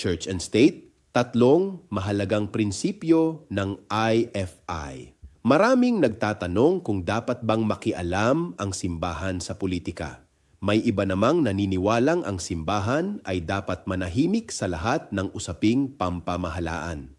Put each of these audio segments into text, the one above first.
Church and State, tatlong mahalagang prinsipyo ng IFI. Maraming nagtatanong kung dapat bang makialam ang simbahan sa politika. May iba namang naniniwalang ang simbahan ay dapat manahimik sa lahat ng usaping pampamahalaan.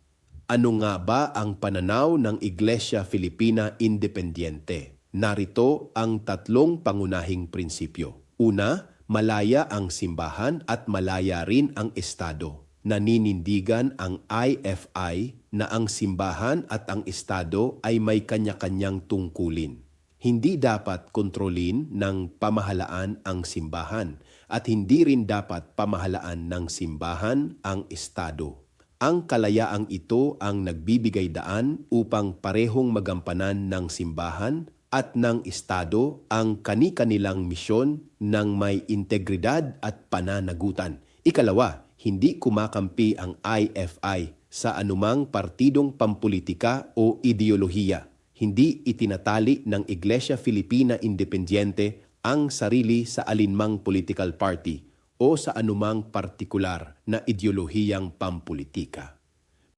Ano nga ba ang pananaw ng Iglesia Filipina Independiente? Narito ang tatlong pangunahing prinsipyo. Una, malaya ang simbahan at malaya rin ang Estado. Naninindigan ang IFI na ang simbahan at ang Estado ay may kanya-kanyang tungkulin. Hindi dapat kontrolin ng pamahalaan ang simbahan at hindi rin dapat pamahalaan ng simbahan ang Estado. Ang kalayaang ito ang nagbibigay daan upang parehong magampanan ng simbahan at ng Estado ang kani-kanilang misyon ng may integridad at pananagutan. Ikalawa, hindi kumakampi ang IFI sa anumang partidong pampolitika o ideolohiya. Hindi itinatali ng Iglesia Filipina Independiente ang sarili sa alinmang political party o sa anumang partikular na ideolohiyang pampolitika.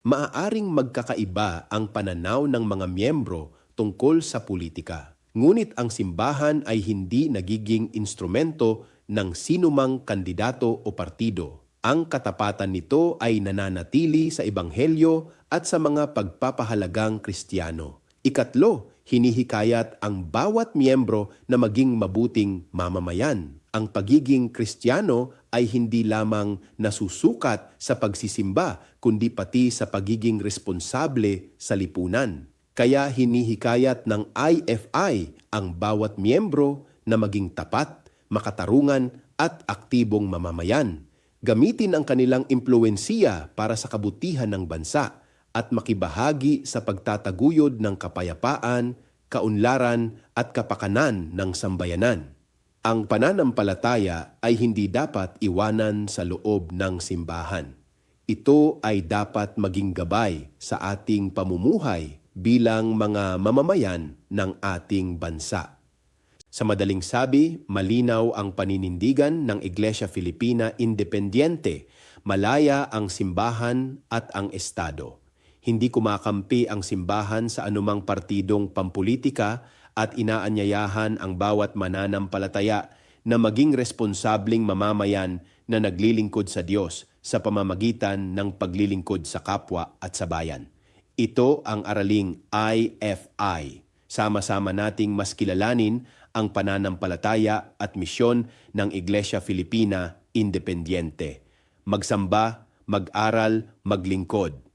Maaaring magkakaiba ang pananaw ng mga miyembro tungkol sa politika. Ngunit ang simbahan ay hindi nagiging instrumento ng sinumang kandidato o partido. Ang katapatan nito ay nananatili sa Ebanghelyo at sa mga pagpapahalagang Kristiyano. Ikatlo, hinihikayat ang bawat miyembro na maging mabuting mamamayan. Ang pagiging Kristiyano ay hindi lamang nasusukat sa pagsisimba, kundi pati sa pagiging responsable sa lipunan. Kaya hinihikayat ng IFI ang bawat miyembro na maging tapat, makatarungan at aktibong mamamayan. Gamitin ang kanilang impluwensiya para sa kabutihan ng bansa at makibahagi sa pagtataguyod ng kapayapaan, kaunlaran at kapakanan ng sambayanan. Ang pananampalataya ay hindi dapat iwanan sa loob ng simbahan. Ito ay dapat maging gabay sa ating pamumuhay bilang mga mamamayan ng ating bansa. Sa madaling sabi, malinaw ang paninindigan ng Iglesia Filipina Independiente. Malaya ang simbahan at ang Estado. Hindi kumakampi ang simbahan sa anumang partidong pampolitika at inaanyayahan ang bawat mananampalataya na maging responsabling mamamayan na naglilingkod sa Diyos sa pamamagitan ng paglilingkod sa kapwa at sa bayan. Ito ang araling IFI. Sama-sama nating mas kilalanin ang pananampalataya at misyon ng Iglesia Filipina Independiente. Magsamba, mag-aral, maglingkod.